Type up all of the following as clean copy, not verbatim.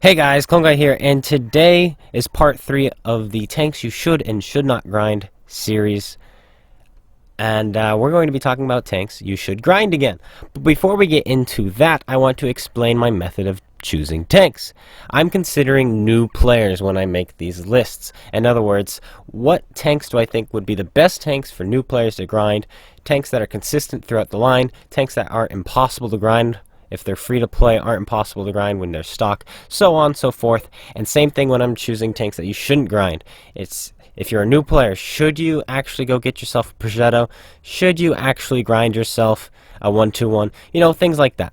Hey guys, Clone Guy here, and today is part 3 of the Tanks You Should and Should Not Grind series. And we're going to be talking about tanks you should grind again. But before we get into that, I want to explain my method of choosing tanks. I'm considering new players when I make these lists. In other words, what tanks do I think would be the best tanks for new players to grind? Tanks that are consistent throughout the line, tanks that aren't impossible to grind if they're free to play, aren't impossible to grind when they're stock, so on and so forth. And same thing when I'm choosing tanks that you shouldn't grind. It's if you're a new player, should you actually go get yourself a Progetto? Should you actually grind yourself a 1-2-1? You know, things like that.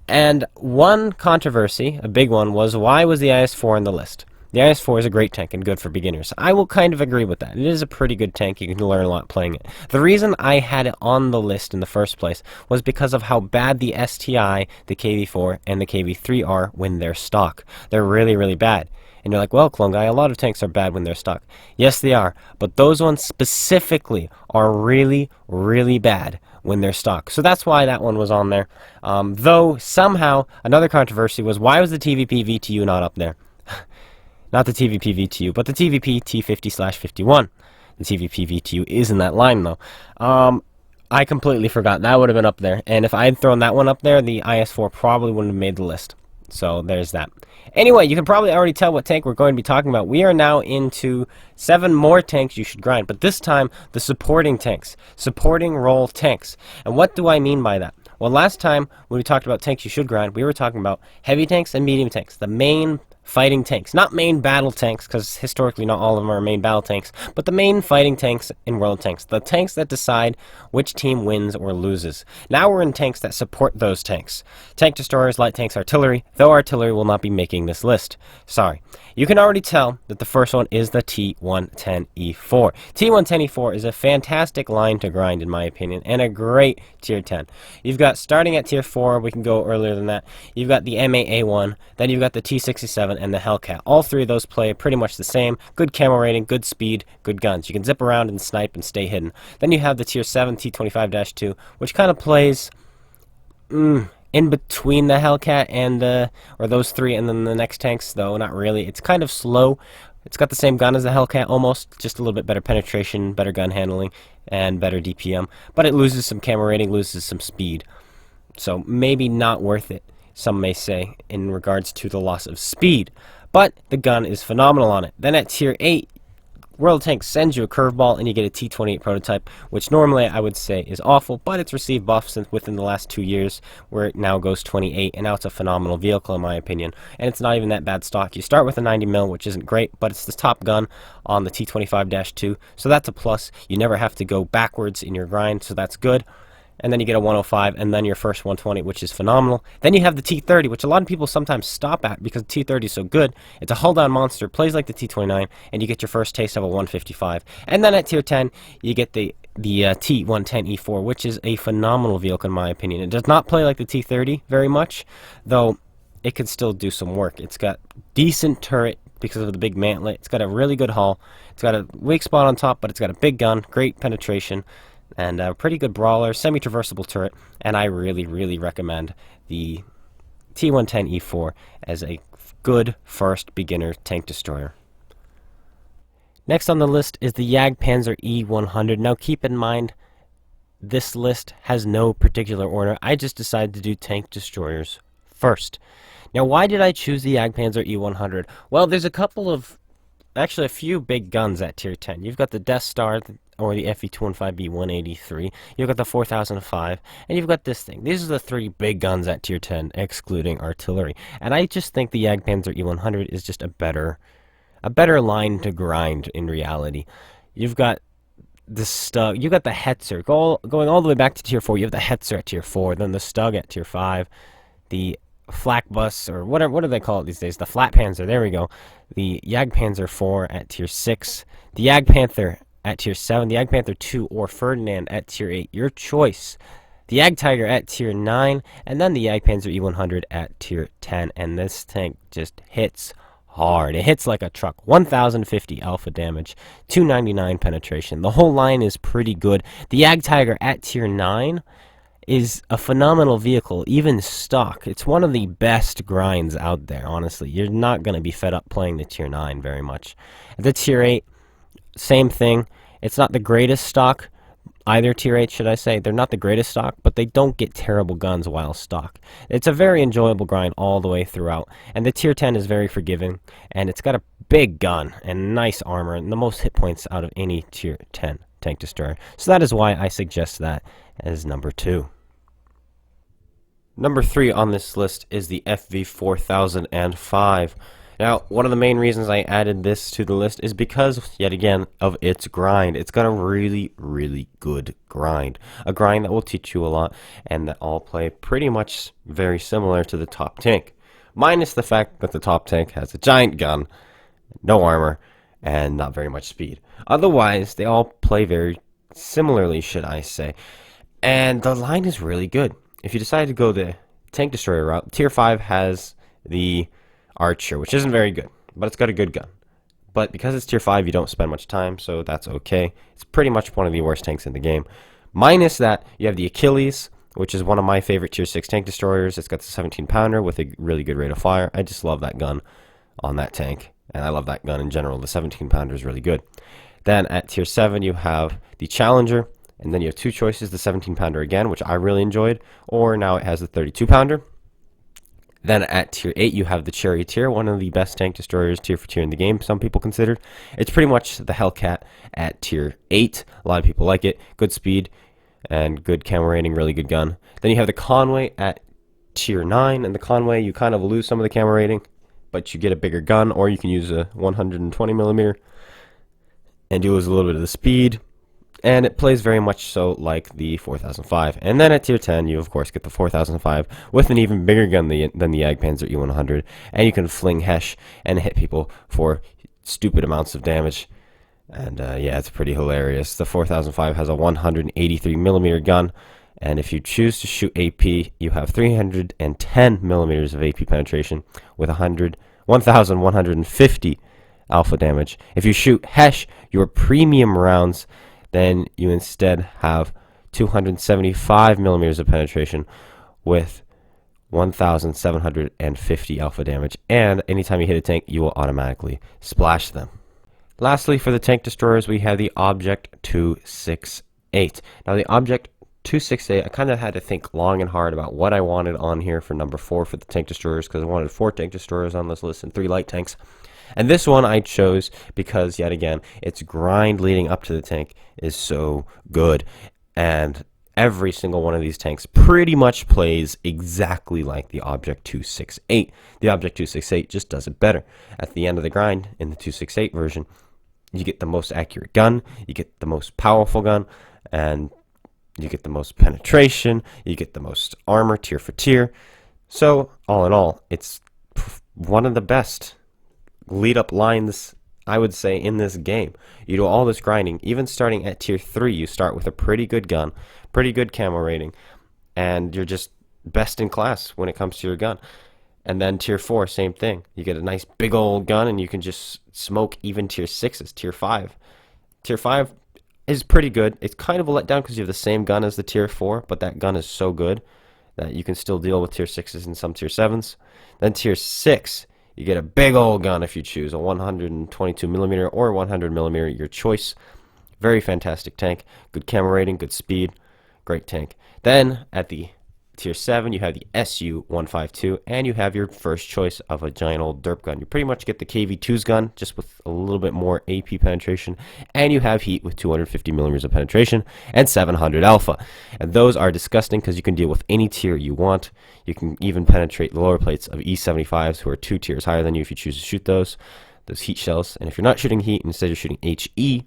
And one controversy, a big one, was why was the IS-4 on the list? The IS-4 is a great tank and good for beginners. I will kind of agree with that. It is a pretty good tank. You can learn a lot playing it. The reason I had it on the list in the first place was because of how bad the STI, the KV-4, and the KV-3 are when they're stock. They're really, really bad. And you're like, well, Clone Guy, a lot of tanks are bad when they're stock. Yes, they are. But those ones specifically are really, really bad when they're stock. So that's why that one was on there. Though, somehow, another controversy was, why was the TVP VTU not up there? Not the TVP VTU, but the TVP T50/51. The TVP VTU is in that line, though. I completely forgot. That would have been up there. And if I had thrown that one up there, the IS-4 probably wouldn't have made the list. So there's that. Anyway, you can probably already tell what tank we're going to be talking about. We are now into 7 more tanks you should grind, but this time the supporting tanks. Supporting role tanks. And what do I mean by that? Well, last time when we talked about tanks you should grind, we were talking about heavy tanks and medium tanks. The main fighting tanks. Not main battle tanks, because historically not all of them are main battle tanks, but the main fighting tanks in world tanks. The tanks that decide which team wins or loses. Now we're in tanks that support those tanks. Tank destroyers, light tanks, artillery, though artillery will not be making this list. Sorry. You can already tell that the first one is the T110E4. T110E4 is a fantastic line to grind in my opinion, and a great tier 10. You've got, starting at tier 4, we can go earlier than that, you've got the MAA1, then you've got the T67 and the Hellcat. All three of those play pretty much the same. Good camo rating, good speed, good guns. You can zip around and snipe and stay hidden. Then you have the tier 7 T25-2, which kind of plays in between the Hellcat and or those three and then the next tanks, though not really. It's kind of slow. It's got the same gun as the Hellcat almost, just a little bit better penetration, better gun handling, and better DPM. But it loses some camo rating, loses some speed. So maybe not worth it, some may say, in regards to the loss of speed. But the gun is phenomenal on it. Then at tier 8, World Tank sends you a curveball and you get a T28 prototype, which normally I would say is awful, but it's received buffs within the last 2 years, where it now goes 28, and now it's a phenomenal vehicle in my opinion. And it's not even that bad stock. You start with a 90mm, which isn't great, but it's the top gun on the T25-2, so that's a plus. You never have to go backwards in your grind, so that's good. And then you get a 105, and then your first 120, which is phenomenal. Then you have the T30, which a lot of people sometimes stop at because the T30 is so good. It's a hull-down monster, plays like the T29, and you get your first taste of a 155. And then at tier 10, you get the T110E4, which is a phenomenal vehicle in my opinion. It does not play like the T30 very much, though it can still do some work. It's got decent turret because of the big mantlet. It's got a really good hull. It's got a weak spot on top, but it's got a big gun, great penetration, and a pretty good brawler, semi-traversable turret, and I really, really recommend the T110E4 as a good first beginner tank destroyer. Next on the list is the Jagdpanzer E100. Now keep in mind, this list has no particular order. I just decided to do tank destroyers first. Now why did I choose the Jagdpanzer E100? Well, there's a couple of, actually a few big guns at tier 10. You've got the Death Star, or the FE215B 183, you've got the 4005, and you've got this thing. These are the 3 big guns at tier 10, excluding artillery. And I just think the Jagdpanzer E100 is just a better line to grind in reality. You've got the Stug, you've got the Hetzer, going all the way back to tier 4, you have the Hetzer at tier 4, then the Stug at tier 5, the Flak Bus, or what do they call it these days? The Flat Panzer, there we go. The Jagdpanzer 4 at tier 6, the Jagdpanther at tier 7, the Jagdpanther 2 or Ferdinand at tier 8, your choice. The Jagdtiger at tier 9, and then the Jagdpanzer E100 at tier 10, and this tank just hits hard. It hits like a truck. 1050 alpha damage, 299 penetration. The whole line is pretty good. The Jagdtiger at tier 9 is a phenomenal vehicle, even stock. It's one of the best grinds out there, honestly. You're not going to be fed up playing the Tier 9 very much. The Tier 8, same thing. It's not the greatest stock, either Tier 8, should I say. They're not the greatest stock, but they don't get terrible guns while stock. It's a very enjoyable grind all the way throughout. And the Tier 10 is very forgiving, and it's got a big gun and nice armor and the most hit points out of any Tier 10 tank destroyer. So that is why I suggest that as number 2. Number 3 on this list is the FV4005. Now, one of the main reasons I added this to the list is because, yet again, of its grind. It's got a really, really good grind. A grind that will teach you a lot, and that all play pretty much very similar to the top tank. Minus the fact that the top tank has a giant gun, no armor, and not very much speed. Otherwise, they all play very similarly, should I say. And the line is really good. If you decide to go the tank destroyer route, Tier 5 has the Archer, which isn't very good, but it's got a good gun. But because it's Tier 5, you don't spend much time, so that's okay. It's pretty much one of the worst tanks in the game. Minus that, you have the Achilles, which is one of my favorite Tier 6 tank destroyers. It's got the 17-pounder with a really good rate of fire. I just love that gun on that tank, and I love that gun in general. The 17-pounder is really good. Then at Tier 7, you have the Challenger, and then you have two choices, the 17-pounder again, which I really enjoyed, or now it has the 32-pounder. Then at Tier 8, you have the Charioteer, one of the best tank destroyers tier for tier in the game, some people consider. It's pretty much the Hellcat at Tier 8. A lot of people like it. Good speed and good camera rating, really good gun. Then you have the Conway at Tier 9, and the Conway, you kind of lose some of the camera rating, but you get a bigger gun, or you can use a 120mm and you lose a little bit of the speed. And it plays very much so like the 4005. And then at Tier 10, you of course get the 4005 with an even bigger gun than the Jagdpanzer E100. And you can fling Hesh and hit people for stupid amounts of damage. And yeah, it's pretty hilarious. The 4005 has a 183mm gun. And if you choose to shoot AP, you have 310mm of AP penetration with 1,150 alpha damage. If you shoot Hesh, your premium rounds, then you instead have 275mm of penetration with 1,750 alpha damage. And anytime you hit a tank, you will automatically splash them. Lastly, for the tank destroyers, we have the Object 268. Now, the Object 268, I kind of had to think long and hard about what I wanted on here for number 4 for the tank destroyers, because I wanted 4 tank destroyers on this list and 3 light tanks. And this one I chose because, yet again, its grind leading up to the tank is so good. And every single one of these tanks pretty much plays exactly like the Object 268. The Object 268 just does it better. At the end of the grind, in the 268 version, you get the most accurate gun, you get the most powerful gun, and you get the most penetration, you get the most armor tier for tier. So, all in all, it's one of the best lead up lines, I would say, in this game. You do all this grinding, even starting at Tier 3, you start with a pretty good gun, pretty good camo rating, and you're just best in class when it comes to your gun. And then Tier 4, same thing. You get a nice big old gun, and you can just smoke even Tier 6s, Tier 5. Tier 5 is pretty good. It's kind of a letdown because you have the same gun as the Tier 4, but that gun is so good that you can still deal with Tier 6s and some Tier 7s. Then Tier 6, you get a big old gun if you choose, a 122mm or 100mm, your choice. Very fantastic tank. Good camera rating, good speed, great tank. Then at the Tier 7, you have the SU-152, and you have your first choice of a giant old derp gun. You pretty much get the KV-2's gun, just with a little bit more AP penetration, and you have heat with 250mm of penetration and 700 alpha. And those are disgusting because you can deal with any tier you want. You can even penetrate the lower plates of E75s, who are 2 tiers higher than you if you choose to shoot those heat shells. And if you're not shooting heat, instead you're shooting HE,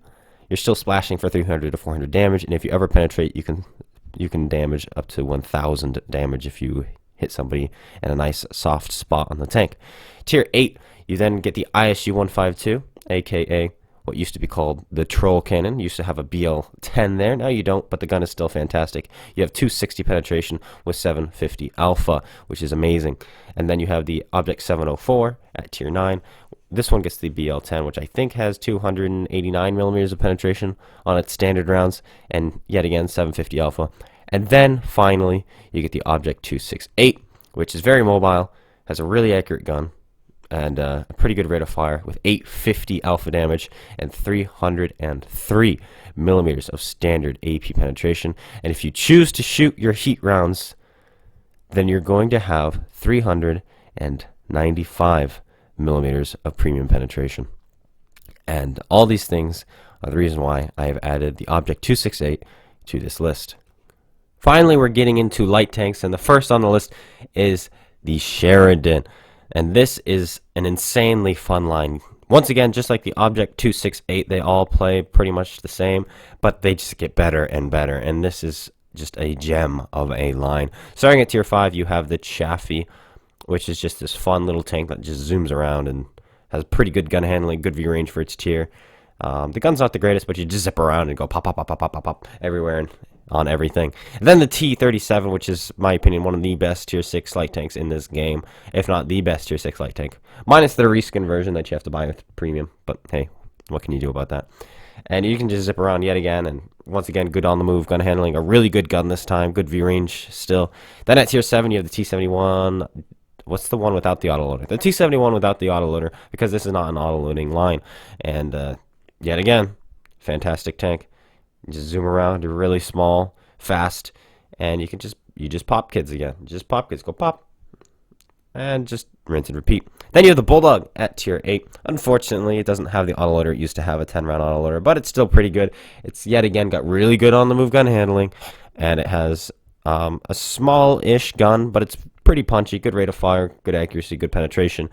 you're still splashing for 300 to 400 damage, and if you ever penetrate, you can damage up to 1,000 damage if you hit somebody in a nice soft spot on the tank. Tier 8, you then get the ISU-152, aka what used to be called the Troll Cannon. You used to have a BL-10 there. Now you don't, but the gun is still fantastic. You have 260 penetration with 750 alpha, which is amazing. And then you have the Object 704 at Tier 9. This one gets the BL-10, which I think has 289mm of penetration on its standard rounds, and yet again 750 alpha. And then, finally, you get the Object 268, which is very mobile, has a really accurate gun, and a pretty good rate of fire with 850 alpha damage and 303 millimeters of standard AP penetration. And if you choose to shoot your heat rounds, then you're going to have 395 millimeters of premium penetration. And all these things are the reason why I have added the Object 268 to this list. Finally, we're getting into light tanks, and the first on the list is the Sheridan. And this is an insanely fun line. Once again, just like the Object 268, they all play pretty much the same, but they just get better and better. And this is just a gem of a line. Starting at tier 5, you have the Chaffee, which is just this fun little tank that just zooms around and has pretty good gun handling, good view range for its tier. The gun's not the greatest, but you just zip around and go pop, pop, pop, pop, pop, pop, pop everywhere and on everything. And then the T-37, which is, my opinion, one of the best tier 6 light tanks in this game, if not the best tier 6 light tank. Minus the reskin version that you have to buy with premium, but hey, what can you do about that? And you can just zip around yet again, and once again, good on the move, gun handling, a really good gun this time, good view range still. Then at tier 7, you have the T-71. What's the one without the autoloader? The T-71 without the autoloader, because this is not an autoloading line. And yet again, fantastic tank. You just zoom around, you're really small, fast, and you just pop kids again. Just pop kids, go pop, and just rinse and repeat. Then you have the Bulldog at tier 8. Unfortunately, it doesn't have the autoloader. It used to have a 10-round autoloader, but it's still pretty good. It's yet again got really good on the move gun handling, and it has a small-ish gun, but it's pretty punchy, good rate of fire, good accuracy, good penetration,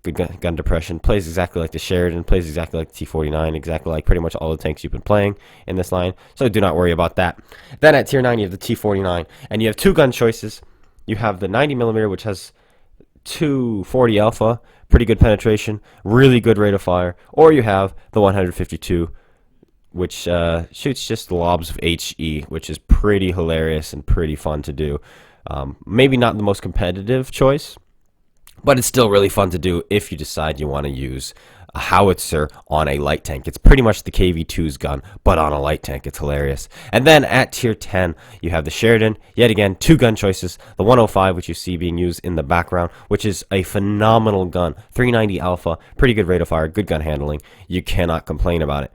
good gun depression. Plays exactly like the Sheridan, plays exactly like the T-49, exactly like pretty much all the tanks you've been playing in this line, so do not worry about that. Then at tier 9, you have the T-49, and you have two gun choices. You have the 90mm, which has 240 alpha, pretty good penetration, really good rate of fire, or you have the 152, which shoots just lobs of HE, which is pretty hilarious and pretty fun to do. Maybe not the most competitive choice, but it's still really fun to do if you decide you want to use a howitzer on a light tank. It's pretty much the KV-2's gun, but on a light tank. It's hilarious. And then at tier 10, you have the Sheridan. Yet again, two gun choices. The 105, which you see being used in the background, which is a phenomenal gun. 390 alpha, pretty good rate of fire, good gun handling. You cannot complain about it.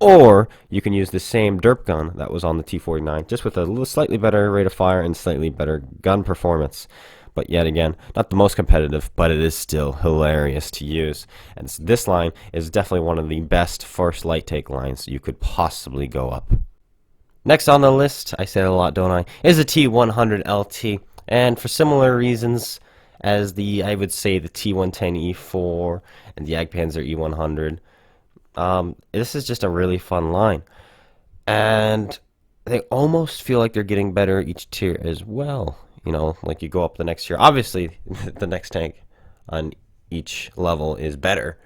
Or you can use the same derp gun that was on the T-49, just with a little slightly better rate of fire and slightly better gun performance. But yet again, not the most competitive, but it is still hilarious to use. And this line is definitely one of the best first light tank lines you could possibly go up. Next on the list, I say it a lot, don't I, is the T100 LT. And for similar reasons as I would say the T110 E4 and the Jagdpanzer E100, this is just a really fun line. And they almost feel like they're getting better each tier as well. You know, like you go up the next tier. Obviously, the next tank on each level is better.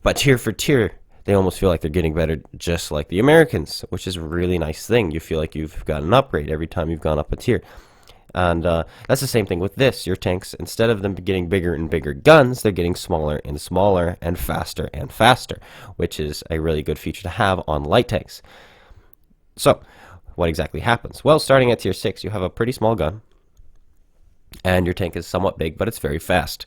But tier for tier, they almost feel like they're getting better just like the Americans, which is a really nice thing. You feel like you've got an upgrade every time you've gone up a tier. And that's the same thing with this. Your tanks, instead of them getting bigger and bigger guns, they're getting smaller and smaller and faster, which is a really good feature to have on light tanks. So, what exactly happens? Well, starting at tier 6, you have a pretty small gun, and your tank is somewhat big, but it's very fast.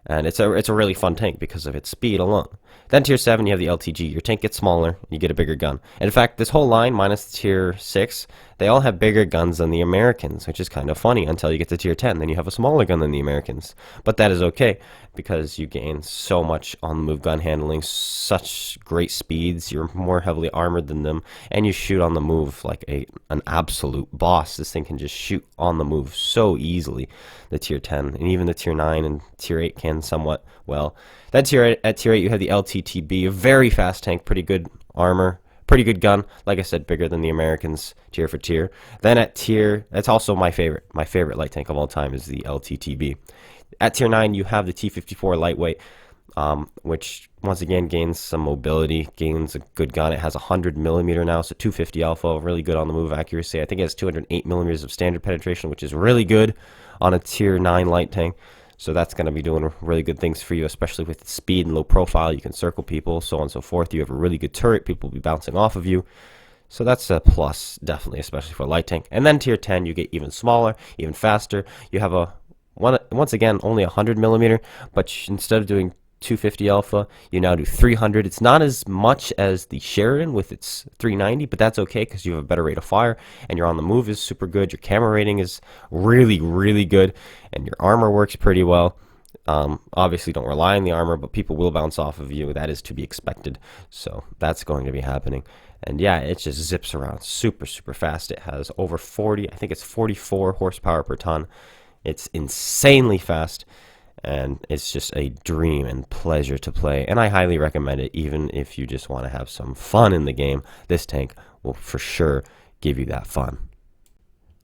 And it's a really fun tank because of its speed alone. Then tier 7, you have the LTG. Your tank gets smaller, you get a bigger gun. In fact, this whole line, minus tier 6, they all have bigger guns than the Americans, which is kind of funny until you get to tier 10. Then you have a smaller gun than the Americans. But that is okay, because you gain so much on the move gun handling, such great speeds, you're more heavily armored than them, and you shoot on the move like an absolute boss. This thing can just shoot on the move so easily, the tier 10, and even the tier 9 and tier 8 can somewhat well. Then at tier 8, you have the LTTB, a very fast tank, pretty good armor, pretty good gun, like I said, bigger than the Americans tier for tier. Then at tier, that's also my favorite light tank of all time is the LTTB. At tier 9, you have the T-54 lightweight, which once again gains some mobility, gains a good gun. It has 100mm now, so 250 alpha, really good on the move accuracy. I think it has 208mm of standard penetration, which is really good on a tier 9 light tank. So that's going to be doing really good things for you, especially with speed and low profile. You can circle people, so on and so forth. You have a really good turret. People will be bouncing off of you. So that's a plus, definitely, especially for a light tank. And then tier 10, you get even smaller, even faster. You have once again, only 100 millimeter, but instead of doing 250 alpha, you now do 300. It's not as much as the Sheridan with its 390, but that's okay because you have a better rate of fire, and your on the move is super good. Your camera rating is really, really good, and your armor works pretty well. Obviously, don't rely on the armor, but people will bounce off of you. That is to be expected. So that's going to be happening. And yeah, it just zips around super, super fast. It has over 40, I think it's 44 horsepower per ton. It's insanely fast, and it's just a dream and pleasure to play. And I highly recommend it, even if you just want to have some fun in the game. This tank will for sure give you that fun.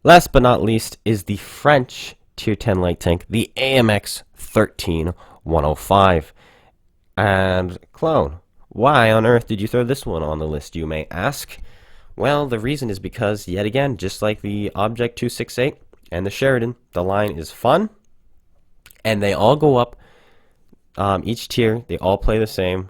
Last but not least is the French tier 10 light tank, the AMX 13105. And Clone, why on earth did you throw this one on the list, you may ask? Well, the reason is because, yet again, just like the Object 268 and the Sheridan, the line is fun, and they all go up. Each tier, they all play the same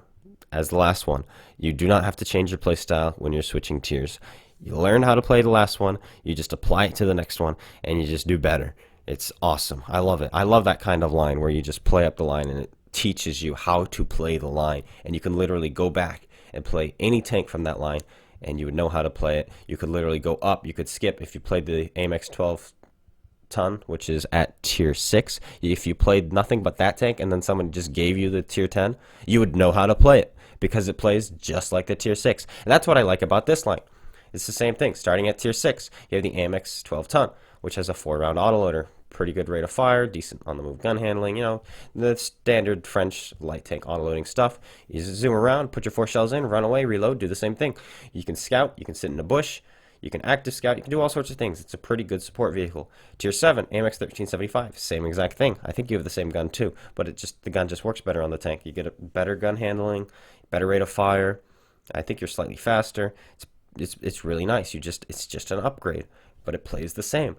as the last one. You do not have to change your playstyle when you're switching tiers. You learn how to play the last one, you just apply it to the next one, and you just do better. It's awesome. I love it. I love that kind of line where you just play up the line and it teaches you how to play the line. And you can literally go back and play any tank from that line and you would know how to play it. You could literally go up. You could skip if you played the AMX 12 ton, which is at tier 6. If you played nothing but that tank and then someone just gave you the tier 10, you would know how to play it because it plays just like the tier 6. And that's what I like about this line. It's the same thing. Starting at tier 6, you have the AMX 12 ton, which has a 4-round autoloader, pretty good rate of fire, decent on-the-move gun handling, you know, the standard French light tank autoloading stuff. You just zoom around, put your 4 shells in, run away, reload, do the same thing. You can scout, you can sit in a bush, you can active scout, you can do all sorts of things. It's a pretty good support vehicle. Tier 7, AMX 1375, same exact thing. I think you have the same gun too, but the gun just works better on the tank. You get a better gun handling, better rate of fire. I think you're slightly faster. It's really nice. It's just an upgrade, but it plays the same.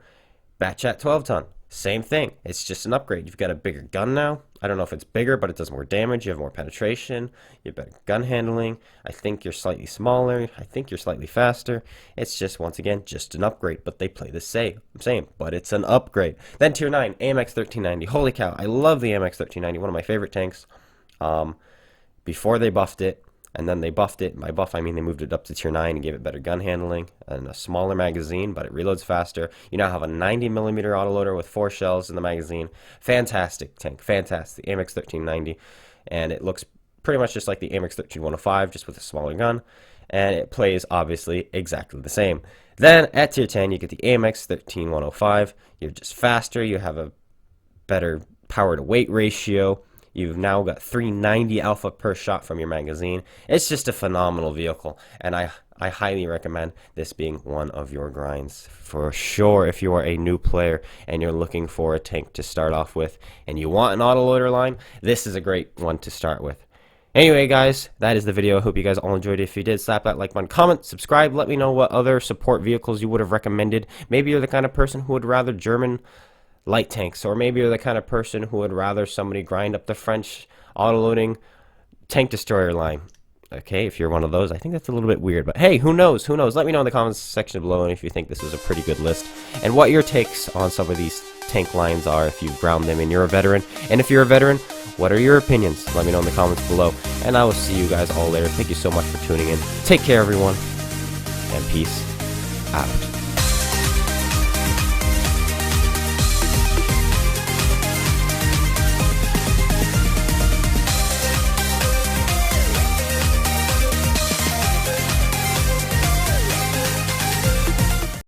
Batchat 12 ton, same thing. It's just an upgrade. You've got a bigger gun now. I don't know if it's bigger, but it does more damage. You have more penetration. You have better gun handling. I think you're slightly smaller. I think you're slightly faster. It's just, once again, just an upgrade, but they play the same, but it's an upgrade. Then tier 9, AMX 1390. Holy cow, I love the AMX 1390, one of my favorite tanks. Before they buffed it, and then they buffed it. By buff, I mean they moved it up to tier 9 and gave it better gun handling and a smaller magazine, but it reloads faster. You now have a 90mm autoloader with 4 shells in the magazine. Fantastic tank, fantastic. The AMX 1390, and it looks pretty much just like the AMX 13105, just with a smaller gun, and it plays, obviously, exactly the same. Then, at tier 10, you get the AMX 13105. You're just faster. You have a better power-to-weight ratio. You've now got 390 alpha per shot from your magazine. It's just a phenomenal vehicle, and I highly recommend this being one of your grinds. For sure, if you are a new player and you're looking for a tank to start off with, and you want an autoloader line, this is a great one to start with. Anyway, guys, that is the video. I hope you guys all enjoyed it. If you did, slap that like button, comment, subscribe. Let me know what other support vehicles you would have recommended. Maybe you're the kind of person who would rather German light tanks, or maybe you're the kind of person who would rather somebody grind up the French autoloading tank destroyer line. Okay, if you're one of those, I think that's a little bit weird, but hey, who knows? Let me know in the comments section below, and if you think this is a pretty good list, and what your takes on some of these tank lines are if you've ground them and you're a veteran. And if you're a veteran, what are your opinions? Let me know in the comments below, and I will see you guys all later. Thank you so much for tuning in. Take care, everyone, and peace out.